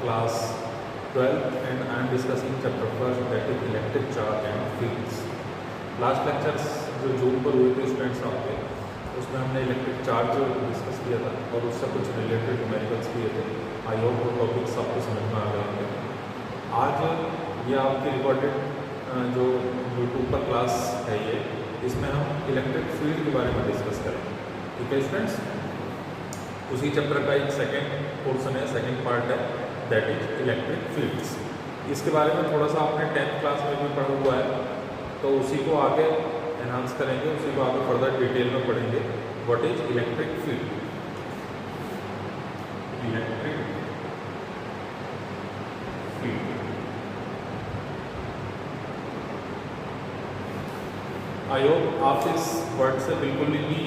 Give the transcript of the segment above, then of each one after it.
class 12th and I am discussing chapter first, that is electric charge and fields. Last lectures जो जून पर हुए थे students आपके, उसमें हमने इलेक्ट्रिक चार्ज डिस्कस किया था और उससे कुछ रिलेटेड न्यूमेरिकल्स किए थे। आई होप वो टॉपिक्स आपको समझ में आ गए होंगे। आज ये आपकी रिकॉर्डेड जो यूट्यूब पर क्लास है ये, इसमें हम इलेक्ट्रिक फील्ड के बारे में डिस्कस करेंगे। ठीक है स्टूडेंट्स, उसी चैप्टर का एक सेकेंड पोर्शन है, सेकेंड पार्ट है, दैट इज इलेक्ट्रिक फील्ड्स। इसके बारे में थोड़ा सा आपने 10th क्लास में भी पढ़ा हुआ है, तो उसी को आगे एनहांस करेंगे, उसी को आगे फर्दर डिटेल में पढ़ेंगे। What is electric field? Electric field, I hope आप इस वर्ड से बिल्कुल भी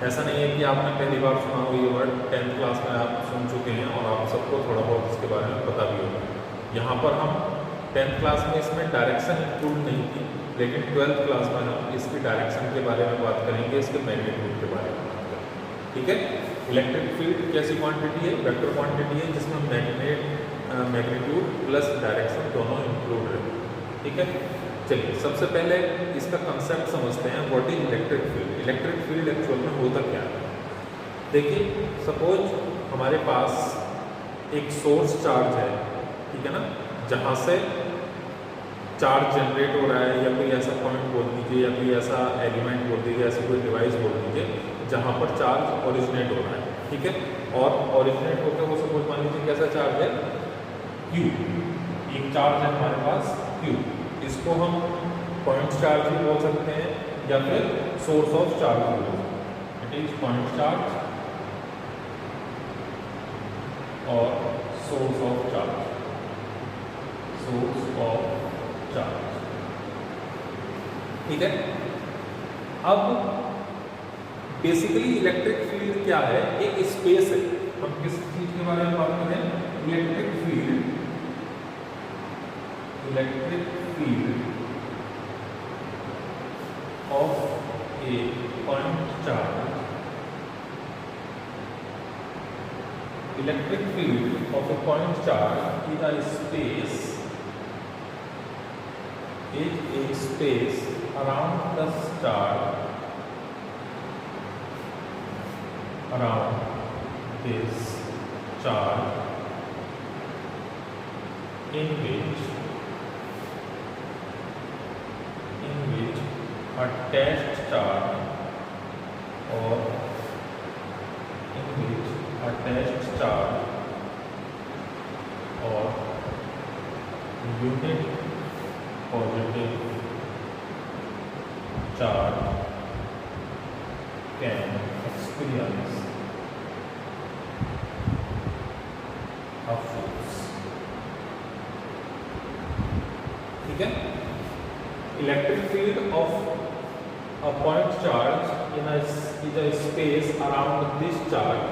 ऐसा नहीं है कि आपने पहली बार सुना हो ये वर्ड, 10th क्लास में आप सुन चुके हैं और आप सबको थोड़ा बहुत इसके बारे में पता भी होगा। यहाँ पर हम 10th क्लास में इसमें डायरेक्शन इंक्लूड नहीं थी, लेकिन 12th क्लास में हम इसकी डायरेक्शन के बारे में बात करेंगे, इसके मैग्नीट्यूड के बारे में बात करेंगे। ठीक है, इलेक्ट्रिक फील्ड कैसी क्वांटिटी है? वेक्टर क्वांटिटी है जिसमें मैग्नीट्यूड प्लस डायरेक्शन दोनों इंक्लूड है। ठीक है, चलिए सबसे पहले इसका कंसेप्ट समझते हैं। What is electric field? Electric field actual में होता क्या है? देखिए, सपोज हमारे पास एक सोर्स चार्ज है, ठीक है ना, जहाँ से चार्ज जनरेट हो रहा है, या कोई ऐसा पॉइंट बोल दीजिए, या कोई ऐसा एलिमेंट बोल दीजिए, ऐसी कोई डिवाइस बोल दीजिए जहाँ पर चार्ज ओरिजिनेट हो रहा है। ठीक है, और ओरिजिनेट होकर वो सपोज मान लीजिए कैसा चार्ज है, Q। एक चार्ज है हमारे पास Q, इसको हम पॉइंट चार्ज भी बोल सकते हैं या फिर सोर्स ऑफ चार्ज भी बोल सकते हैं। इट इज पॉइंट चार्ज और source of charge, source of charge. ठीक है, अब बेसिकली इलेक्ट्रिक फील्ड क्या है? एक स्पेस है। हम किस चीज के बारे में बात करें? Electric field, electric field of a point charge, electric field of a point charge is a space around the charge, around this charge in which attached charge or in which attached charge or unit positive charge can experience a force। ठीक है, electric field of a point charge is a space around this charge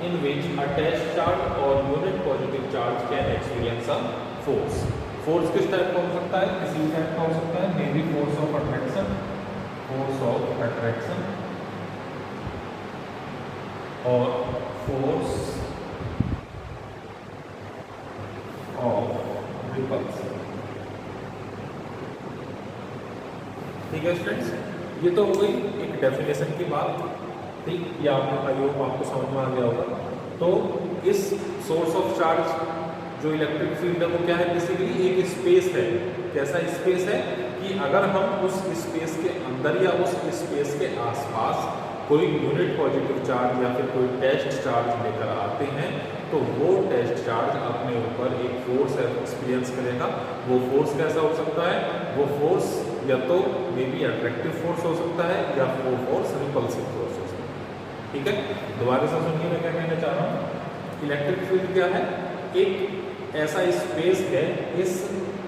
in which attached charge or unit positive charge can experience a force। Force किस type का हो सकता है? किसी type का हो सकता है, may be force of attraction, force of attraction और फोर्स ऑफ रिपल्सन। ठीक है स्टूडेंट्स, ये तो हो गई एक डेफिनेशन की बात। ठीक, ये आपको समझ में आ गया होगा। तो इस सोर्स ऑफ चार्ज जो इलेक्ट्रिक फील्ड है वो क्या है? बेसिकली एक स्पेस है। कैसा स्पेस है कि अगर हम उस स्पेस के अंदर या उस स्पेस के आसपास कोई यूनिट पॉजिटिव चार्ज या फिर कोई टेस्ट चार्ज लेकर आते हैं, तो वो टेस्ट चार्ज अपने ऊपर एक फोर्स एक्सपीरियंस करेगा। वो फोर्स कैसा हो सकता है? वो फोर्स या तो मे बी अट्रैक्टिव फोर्स हो सकता है या वो फोर्स रिपल्सिव फोर्स हो सकता है। ठीक है, दोबारा से सुनिए मैं क्या कहना चाह रहा हूँ। इलेक्ट्रिक फील्ड क्या है? एक ऐसा स्पेस है इस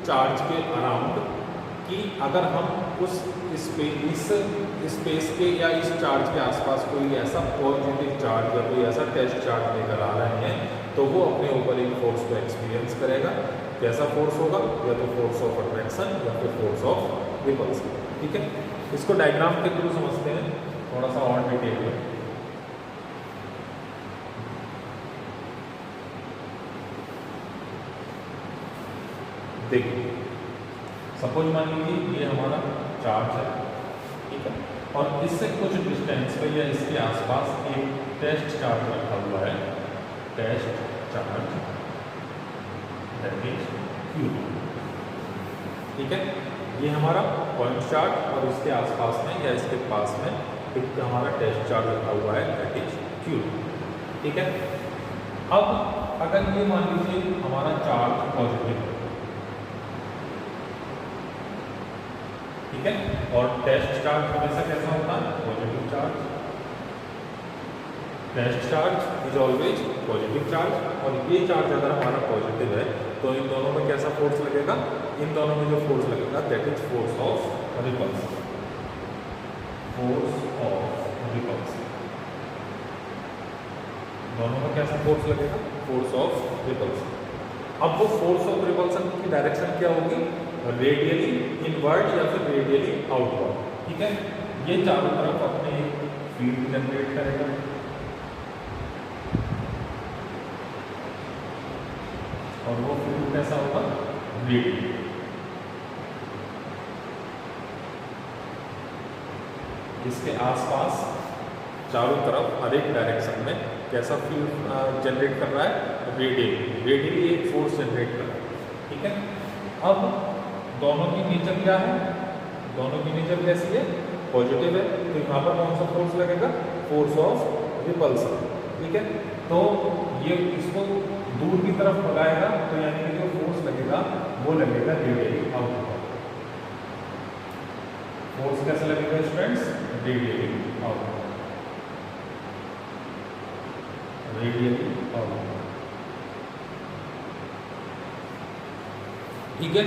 चार्ज के अराउंड कि अगर हम उस स्पेस के या इस चार्ज के आसपास कोई ऐसा पॉजिटिव चार्ज या कोई ऐसा टेस्ट चार्ज लेकर आ रहे हैं, तो वो अपने ऊपर एक फोर्स को एक्सपीरियंस करेगा। कैसा फोर्स होगा? या तो फोर्स ऑफ अट्रैक्शन या फिर फोर्स ऑफ रिपल्सन। ठीक है, इसको डायग्राम के थ्रू समझते हैं थोड़ा सा और डिटेल में। देखिए सपोज मान लीजिए ये हमारा चार्ज है, ठीक है, और इससे कुछ डिस्टेंस पे या इसके आसपास एक टेस्ट चार्ज रखा हुआ है, test charge that is Q, ठीक है। ये हमारा पॉइंट चार्ज और इसके आसपास में या इसके पास में एक हमारा टेस्ट चार्ज रखा हुआ है दैट इज Q, ठीक है। अब अगर ये मान लीजिए हमारा चार्ज पॉजिटिव है, ठीक है, और टेस्ट चार्ज हमेशा कैसा होता है, positive charge, test charge is always positive charge, और ये चार्ज अगर हमारा पॉजिटिव है तो इन दोनों में कैसा फोर्स लगेगा, इन दोनों में जो फोर्स लगेगा that is force of repulsion, force of repulsion, दोनों में कैसा फोर्स लगेगा, फोर्स ऑफ रिपल्सन। अब वो फोर्स ऑफ रिपल्सन की डायरेक्शन क्या होगी, रेडियली इनवर्ड या फिर रेडियली आउटवर्ड, ठीक है। ये चारों तरफ अपने एक फील्ड जनरेट करेगा, और वो फील्ड कैसा होगा, रेडियली। इसके आसपास चारों तरफ हर एक डायरेक्शन में कैसा फील्ड जनरेट कर रहा है, रेडियली, रेडियली एक फोर्स जनरेट कर रहा है, ठीक है। अब दोनों की नेचर क्या है, दोनों की नेचर कैसी है, पॉजिटिव है, तो यहाँ पर कौन सा फोर्स लगेगा, फोर्स ऑफ रिपल्सन, ठीक है। तो ये इसको दूर की तरफ भगाएगा, तो यानी कि जो फोर्स लगेगा वो लगेगा रेडियली आउटवर्ड, फोर्स कैसे लगेगा students, radially outward, radially outward, ठीक है।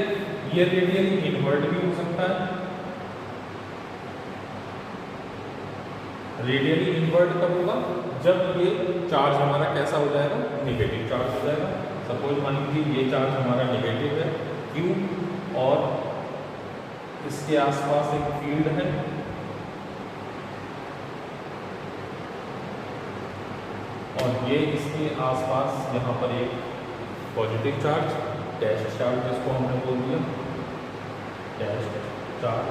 ये रेडियली इनवर्ड भी हो सकता है, रेडियली इनवर्ड कब होगा, जब ये चार्ज हमारा कैसा हो जाएगा, नेगेटिव चार्ज हो जाएगा। सपोज मान लीजिए ये चार्ज हमारा नेगेटिव है Q, और इसके आसपास एक फील्ड है, और ये इसके आसपास यहाँ पर एक पॉजिटिव चार्ज, टेस्ट चार्ज जिसको हमने बोल दिया, टेस्ट चार्ज।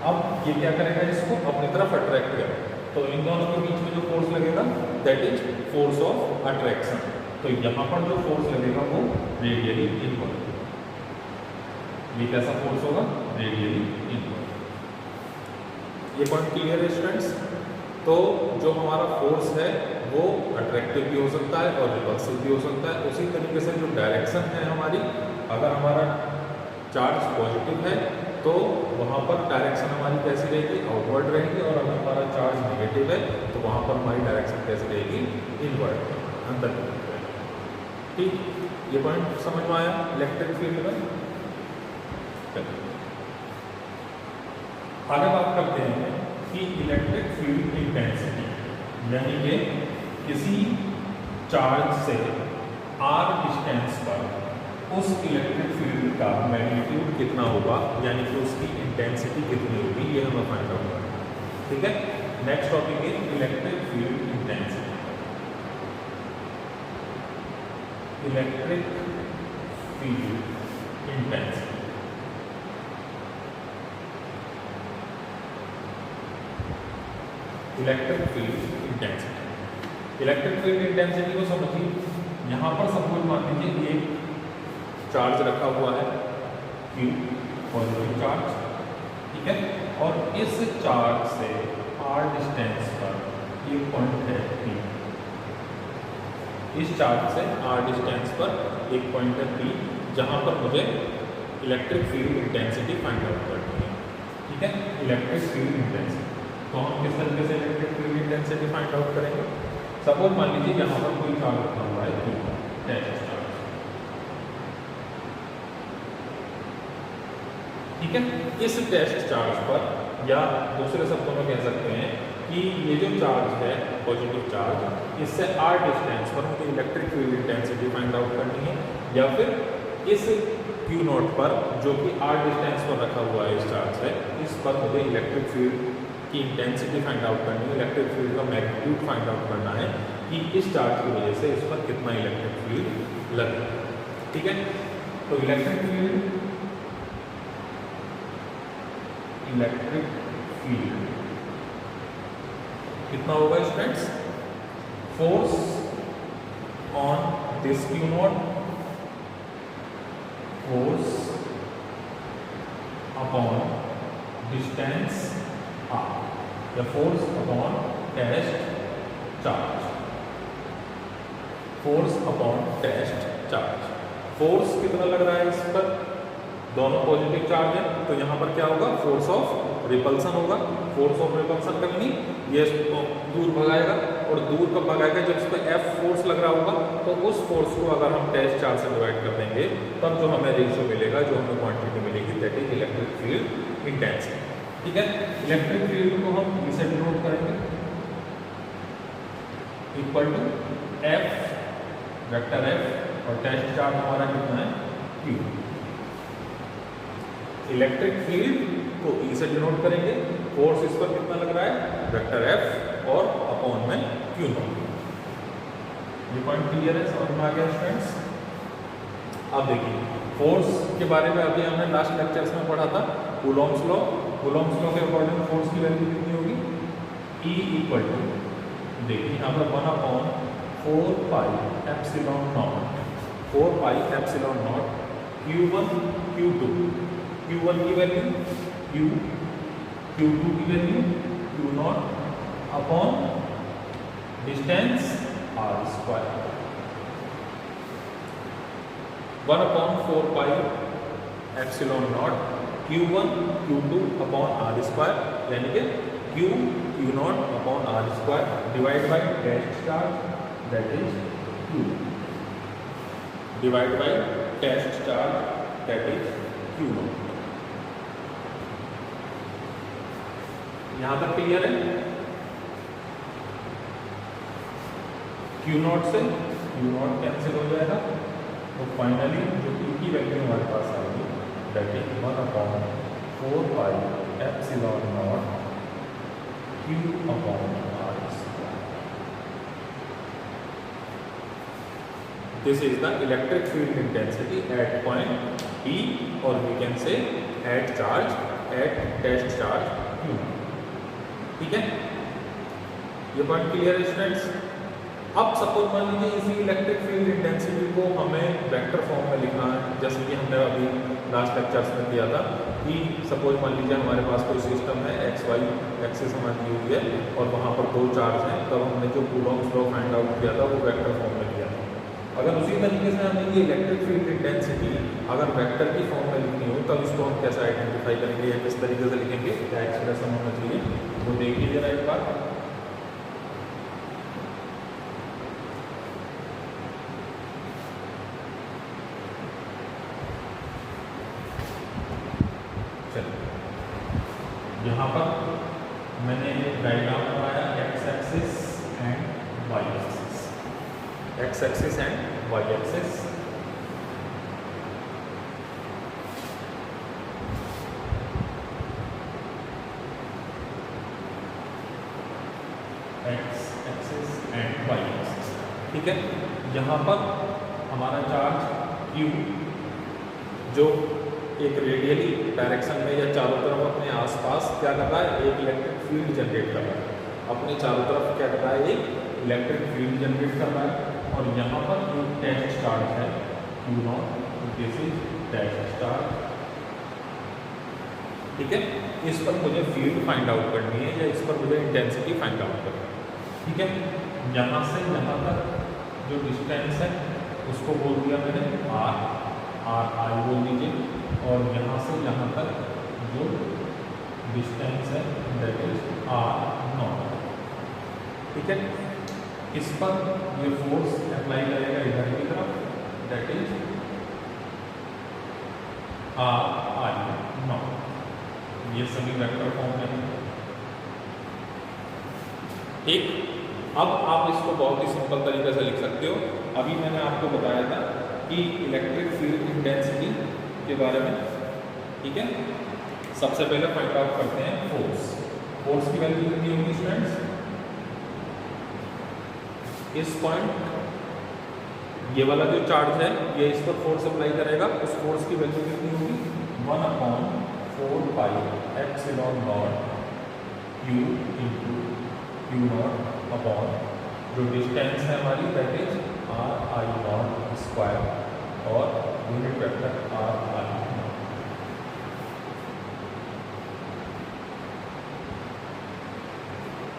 अब ये क्या करेगा, इसको अपनी तरफ अट्रैक्ट करेगा, तो इन दोनों के बीच में जो फोर्स लगेगा that is force of attraction, तो यहाँ पर जो फोर्स लगेगा वो रेडियली इनवर्ड, ये कैसा फोर्स होगा, रेडियली इनवर्ड। ये पॉइंट क्लियर है स्टूडेंट्स। तो जो हमारा फोर्स है वो अट्रैक्टिव भी हो सकता है और रिपल्सिव भी हो सकता है। उसी तरीके से जो डायरेक्शन है हमारी, अगर हमारा चार्ज पॉजिटिव है तो वहाँ पर डायरेक्शन हमारी कैसी रहेगी, आउटवर्ड रहेगी, और अगर हमारा चार्ज नेगेटिव है तो वहाँ पर हमारी डायरेक्शन कैसी रहेगी, इनवर्ड, अंदर की तरफ रहेगी, ठीक। ये पॉइंट समझ में आया इलेक्ट्रिक फील्ड में। चलिए आगे बात करते हैं कि इलेक्ट्रिक फील्ड इंटेंसिटी, यानी कि किसी चार्ज से r डिस्टेंस पर उस इलेक्ट्रिक फील्ड का मैग्नीट्यूड कितना होगा, यानी कि उसकी इंटेंसिटी कितनी होगी, ये हमें फाइंड आउट करना है, ठीक है। Next topic is electric field intensity, electric field intensity. Electric field intensity, electric field intensity को समझिए। यहाँ पर सपोज मान लीजिए एक चार्ज रखा हुआ है Q, पॉजिटिव चार्ज, ठीक है, और इस चार्ज से r डिस्टेंस पर एक पॉइंट है P, इस चार्ज से r डिस्टेंस पर एक पॉइंट है P, जहाँ पर मुझे electric field intensity find out करनी है, ठीक है, इलेक्ट्रिक फील्ड इंटेंसिटी। तो हम किस तरीके से electric field intensity find out करेंगे। सपोज मान लीजिए यहाँ पर कोई चार्ज रखा हुआ है Q, टेस्ट चार्ज, ठीक है। इस टेस्ट चार्ज पर, या दूसरे शब्दों में कह सकते हैं कि ये जो चार्ज है पॉजिटिव चार्ज, इससे r डिस्टेंस पर मुझे electric field intensity find out करनी है, या फिर इस Q नोट पर जो कि r डिस्टेंस पर रखा हुआ है इस चार्ज है, इस पर मुझे इलेक्ट्रिक फील्ड की इंटेंसिटी फाइंड आउट करनी है, इलेक्ट्रिक फील्ड का मैग्नीट्यूड फाइंड आउट करना है कि इस चार्ज की वजह से इस पर कितना इलेक्ट्रिक फील्ड लगे, ठीक है। तो इलेक्ट्रिक फील्ड कितना होगा students? Force on this Q naught, force upon distance r, या force upon test charge, force upon test charge. Force कितना लग रहा है इस पर? दोनों पॉजिटिव चार्ज है, तो यहाँ पर क्या होगा? फोर्स ऑफ रिपल्सन होगा। फोर्स ऑफ रिपल्सन का मीनिंग ये दूर भगाएगा, और दूर कब भगाएगा? जब इस पर F फोर्स लग रहा होगा, तो उस फोर्स को अगर हम टेस्ट चार्ज से डिवाइड कर देंगे तब जो हमें रेशियो मिलेगा, जो हमें क्वांटिटी मिलेगी, that is electric field intensity. ठीक है, इलेक्ट्रिक फील्ड को हम इसे डिनोट करेंगे equal to F vector F, और टेस्ट चार्ज हमारा कितना है? Q। इलेक्ट्रिक फील्ड को E से डिनोट करेंगे, फोर्स इस पर कितना लग रहा है? वेक्टर F, और अपॉन में Q नॉट। ये पॉइंट क्लियर है, समझ में आ गया स्टूडेंट्स? अब देखिए फोर्स के बारे में अभी हमने लास्ट लेक्चर्स में पढ़ा था, कूलॉम्स लॉ। कूलॉम्स लॉ के अकॉर्डिंग फोर्स की वैल्यू कितनी होगी? E इक्वल टू, देखिए यहाँ पर 1/4 pi epsilon naught, 4 pi epsilon naught Q1 Q2, Q1 की वैल्यू Q, Q2 की value Q naught upon distance r square, 1/4 pi epsilon naught Q1 Q2 upon r square, यानी कि Q naught upon r square divide by test charge, that is Q, divide by test charge, that is Q not. यहां तक clear है? Q not से Q not cancel हो जाएगा, तो finally जो Q की वैल्यू हमारे पास आएगी, that is 1/4 pi epsilon not Q upon r square. This is the electric field intensity at point P, or we can say at charge, at test charge Q। ठीक है, ये point clear है students? अब suppose मान लीजिए इसी electric field intensity को हमें वेक्टर फॉर्म में लिखना है, जैसे कि हमने अभी लास्ट लेक्चर्स में किया था कि सपोज मान लीजिए हमारे पास कोई सिस्टम है, XY एक्सिस हमारी दी हुई है, और वहाँ पर दो चार्ज हैं, तब हमने जो कूलॉम्स लॉ फाइंड आउट किया था वो वेक्टर फॉर्म में किया था। अगर उसी तरीके से हमें ये इलेक्ट्रिक फील्ड इंटेंसिटी अगर वेक्टर की फॉर्म में लिखनी हो, तब इसको हम कैसे आइडेंटिफाई करेंगे या किस तरीके से लिखेंगे, क्या एक्सप्रेशन होना चाहिए, वो देख लीजिए एक बार। यहाँ पर मैंने डायग्राम बनाया X axis and Y axis, X axis and Y axis. X axis and Y axis, ठीक है। यहाँ पर हमारा चार्ज Q जो एक रेडियली डायरेक्शन में या चारों तरफ अपने आसपास क्या कर रहा है, एक इलेक्ट्रिक फील्ड जनरेट कर रहा है, अपने चारों तरफ क्या कर रहा है, एक इलेक्ट्रिक फील्ड जनरेट कर रहा है। और यहाँ पर जो टेस्ट चार्ज है Q naught, this is test charge, ठीक है। इस पर मुझे फील्ड फाइंड आउट करनी है, या इस पर मुझे इंटेंसिटी फाइंड आउट करनी है, ठीक है। यहाँ से यहाँ तक जो डिस्टेंस है उसको बोल दिया मैंने R बोल दीजिए, और यहाँ से यहाँ तक जो डिस्टेंस है दैट इज R0, ठीक है। इस पर ये फोर्स अप्लाई करेगा इधर की तरफ, दैट इज R0। ये सभी वेक्टर फॉर्म में है, ठीक। अब आप इसको बहुत ही सिंपल तरीके से लिख सकते हो। अभी मैंने आपको बताया था कि इलेक्ट्रिक फील्ड इंटेंसिटी के बारे में, ठीक है। सबसे पहले फाइंड आउट करते हैं फोर्स। फोर्स की वैल्यू कितनी होगी स्टूडेंट्स? इस पॉइंट ये वाला जो चार्ज है ये इस पर फोर्स अप्लाई करेगा, उस फोर्स की वैल्यू कितनी होगी 1/4πε0 Q इंटू Q0 अपॉन जो डिस्टेंस है हमारी दैट इज RI0 स्क्वायर और यूनिट वेक्टर RI।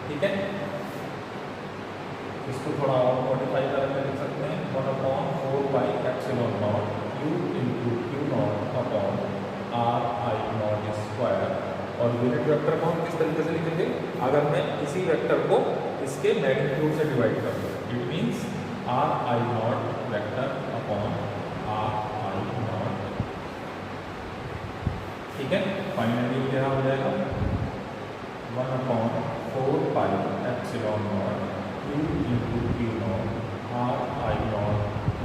ठीक है, इसको थोड़ा और मॉडिफाई करके लिख सकते हैं 1/4πε0 Q into Q0 upon RI0 square और यूनिट वेक्टर को हम किस तरीके से लिखेंगे, अगर मैं इसी वेक्टर को इसके मैग्नीट्यूड से डिवाइड कर दूँ it means RI0 vector upon RI0। ठीक है, फाइनली क्या हो जाएगा 1/4πε0 Q into Q0 RI0 Q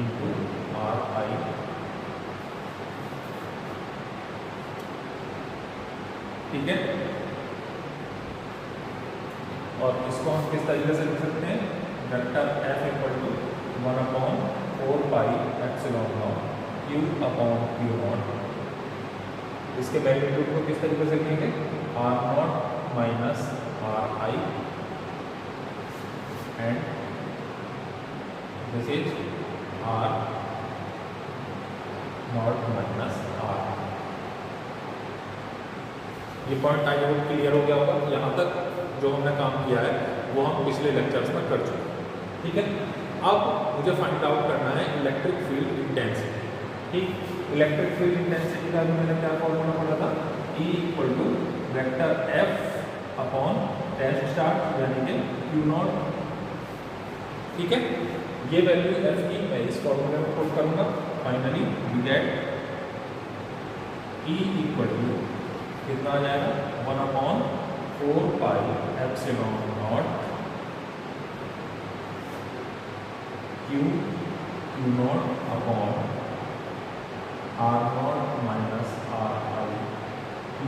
into RI। ठीक है, और इसको हम किस तरीके से लिख सकते हैं, vector F equal to 1/4πε0 Q upon Q0। इसके मैग्नीट्यूड को किस तरीके से लिखेंगे R0 minus RI and this is R0 minus R। ये पॉइंट आई होप क्लियर हो गया होगा। यहाँ तक जो हमने काम किया है वो हम पिछले लेक्चर्स में कर चुके हैं। ठीक है, अब मुझे फाइंड आउट करना है इलेक्ट्रिक फील्ड इंटेंसिटी। ठीक, इलेक्ट्रिक फील्ड इंटेंसिटी का भी मैंने क्या फॉर्मूला पढ़ा था, E equal to vector F upon test charge यानी कि Q0। ठीक है, ये वैल्यू F की मैं इस फॉर्मूले में पुट करूँगा। Finally we get E equal to कितना आ जाएगा 1/4πε0 Q0 upon R0 minus RI Q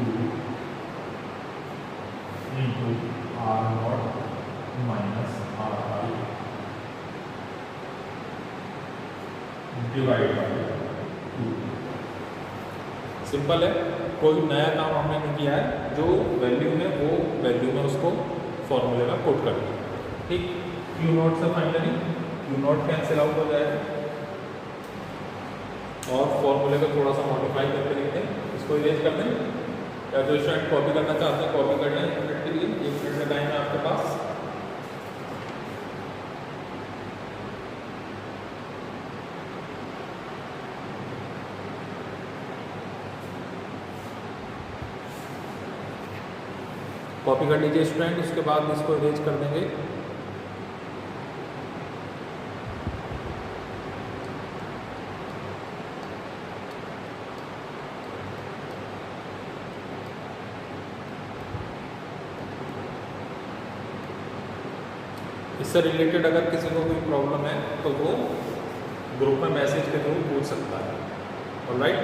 into R0 minus RI divide by 2। Simple है, कोई नया काम हमने नहीं किया है, जो वैल्यू है वो वैल्यू में उसको फॉर्मूले में पुट कर दिया। ठीक, Q0 से फाइनली Q0 कैंसिल आउट हो जाएगा और फॉर्मूले को थोड़ा सा मॉडिफाई करके लिखते हैं, इसको इरेज कर दें, या जो स्टूडेंट कॉपी करना चाहते हैं कॉपी कर लें। 1 मिनट के लिए 1 मिनट का टाइम है आपके पास। कॉपी कर लीजिए स्टूडेंट, उसके बाद इसको इरेज कर देंगे। इससे रिलेटेड अगर किसी को कोई प्रॉब्लम है तो वो ग्रुप में मैसेज के थ्रू पूछ सकता है। ऑलराइट,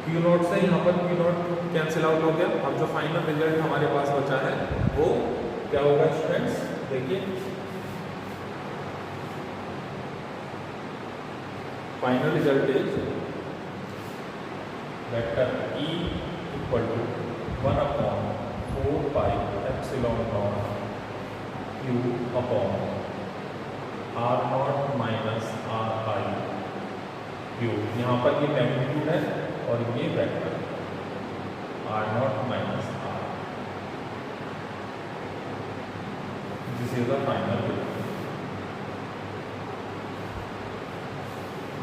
Q0 से यहाँ पर Q0 कैंसिल आउट हो गया। अब जो फाइनल रिजल्ट हमारे पास बचा है वो क्या होगा स्टूडेंट्स, देखिए final result is vector E equal to 1/4πε0 Q upon R0 minus RI Q। यहाँ पर ये मैग्नीट्यूड है और ये vector R0 minus R। This is the final result.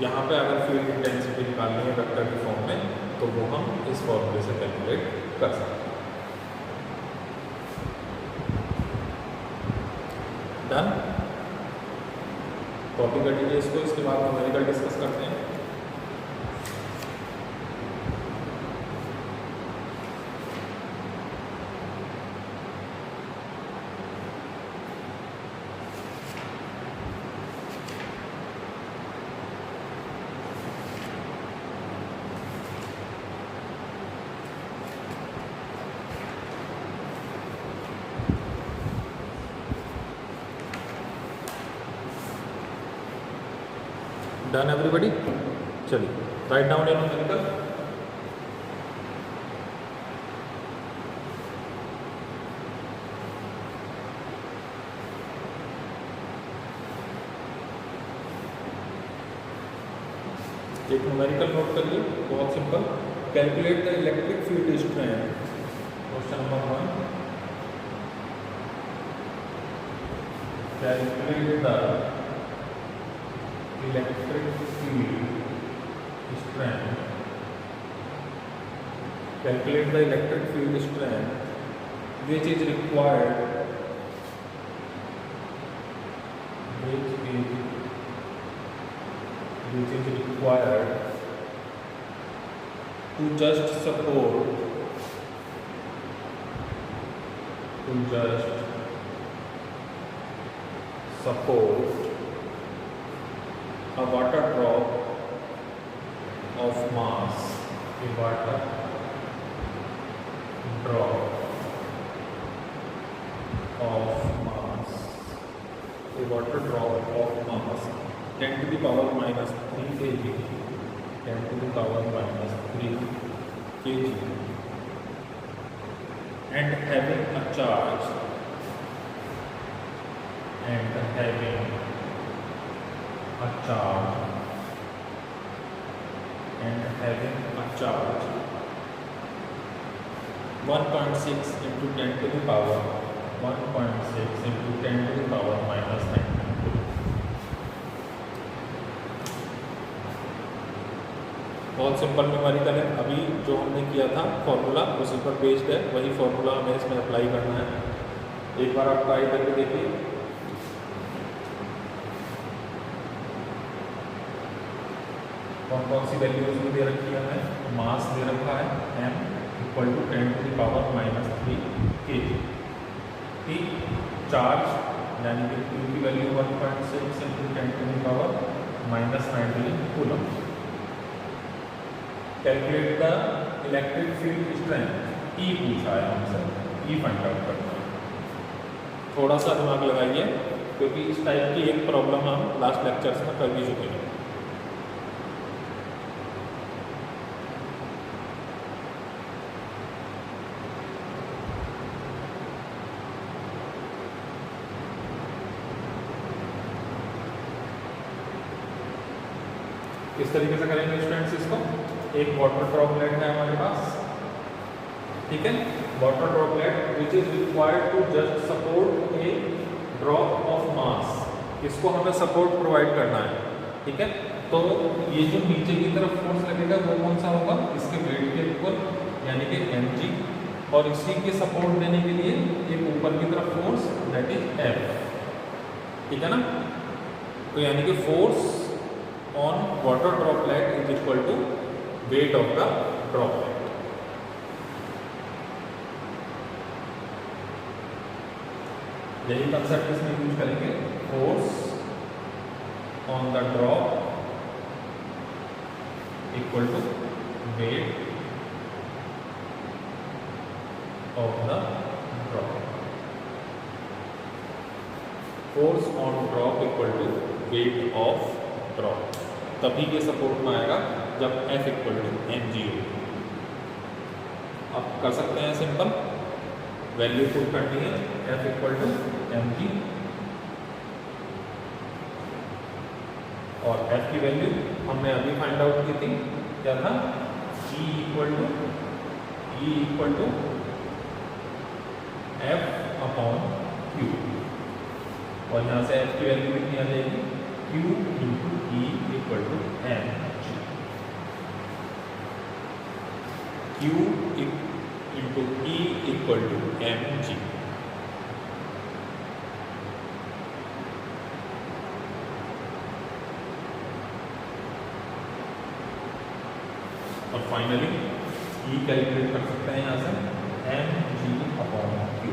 यहाँ पे अगर फील्ड इंटेंसिटी निकालनी है वेक्टर के फॉर्म में तो वो हम इस फॉर्मूले से कैलकुलेट कर सकते हैं। डन, कॉपी कर लीजिए इसको, इसके बाद न्यूमेरिकल डिस्कस करते हैं। Done everybody. चलिए राइट डाउन इन न्यूमेरिकल। एक न्यूमेरिकल नोट करिए, बहुत simple. Calculate the electric field strength. Question number 1, calculate the electric field strength. Calculate the electric field strength which is required to just support a water drop of mass, a water drop of mass 10 to the power minus 3 kg, 10 to the power minus 3 kg, and having a charge charge 1.6 into 10 to the power 1.6 into 10 to the power minus 9. बहुत simple numerical है। अभी जो हमने किया था formula उसी पर based है, वही फॉर्मूला हमें इसमें अप्लाई करना है। एक बार आप ट्राई करके देखिए। कौन सी वैल्यूज में दे रखी है हमें? मास दे रखा है m equal to 10 to the power minus 3 kg। ठीक, चार्ज यानी कि Q की value 1.6 into 10 to the power minus 19 coulomb. Calculate the electric field strength, E पूछा है हमसे, ई फाइंड आउट करना है। थोड़ा सा दिमाग लगाइए क्योंकि इस टाइप की एक प्रॉब्लम हम लास्ट लेक्चर्स में कर भी चुके हैं। किस तरीके से करेंगे स्टूडेंट्स इसको? एक वाटर ड्रॉपलेट है हमारे पास, ठीक है, water droplet which is required to just support a drop of mass. इसको हमें सपोर्ट प्रोवाइड करना है, ठीक है। तो ये जो नीचे की तरफ फोर्स लगेगा वो कौन सा होगा? इसके वेट के इक्वल यानी कि mg, और इसी के सपोर्ट देने के लिए एक ऊपर की तरफ फोर्स दैट इज F, ठीक है ना। तो यानी कि force on water droplet is equal to weight of the droplet। यही कंसेप्ट इसमें यूज करेंगे। Force on the drop equal to weight of the drop. Force on drop equal to weight of drop, तभी ये support में आएगा जब F equal to mg हो। आप कर सकते हैं सिंपल, वैल्यू पुट करनी है F इक्वल टू mg, और F की वैल्यू हमने अभी फाइंड आउट की थी, क्या था? E equal to F upon Q, और यहाँ से F की वैल्यू कितनी आ जाएगी? Q into E equal to mg। Q into E equal to mg। और फाइनली E कैलकुलेट कर सकते हैं यहाँ से mg अपॉन Q।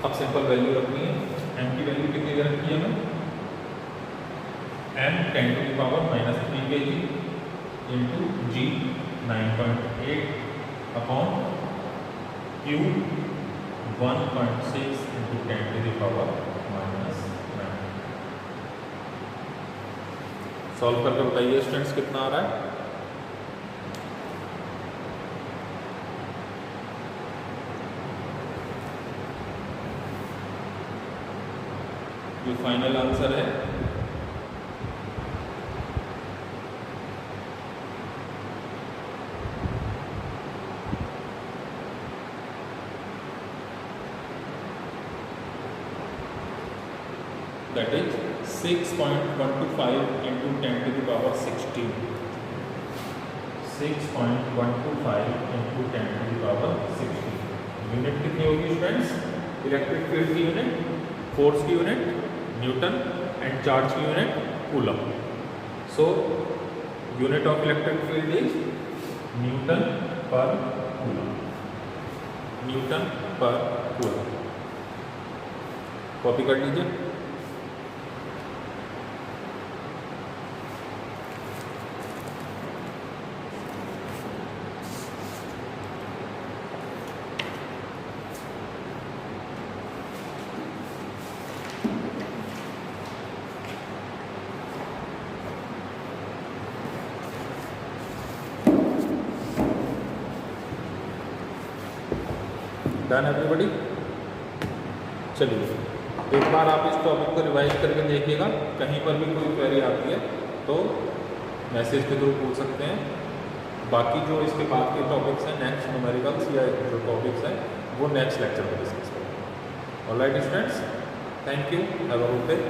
अब सिंपल वैल्यू रखनी है। m की वैल्यू कितनी दे रखी है हमें? m 10 to the power minus 3 kg into g 9.8 upon q 1.6 into 10 to the power minus 9। Solve करके बताइए स्टूडेंट्स कितना आ रहा है। जो फाइनल आंसर है that is 6.125 into 10 to the power 16. 6.125 into 10 to the power 16. Unit कितनी होगी स्टूडेंट्स? इलेक्ट्रिक फील्ड की यूनिट, फोर्स की यूनिट न्यूटन एंड चार्ज की unit coulomb. So unit of electric field is Newton पर coulomb. Newton पर coulomb. Copy कर लीजिए. Done everybody. चलिए एक बार आप इस टॉपिक को रिवाइज करके देखिएगा. कहीं पर भी कोई क्वेरी आती है तो मैसेज के थ्रू पूछ सकते हैं. बाकी जो इसके बाद के टॉपिक्स हैं नेक्स्ट न्यूमेरिकल्स या जो टॉपिक्स हैं वो नेक्स्ट लेक्चर में डिस्कस करेंगे. Alright students, thank you, have a good day.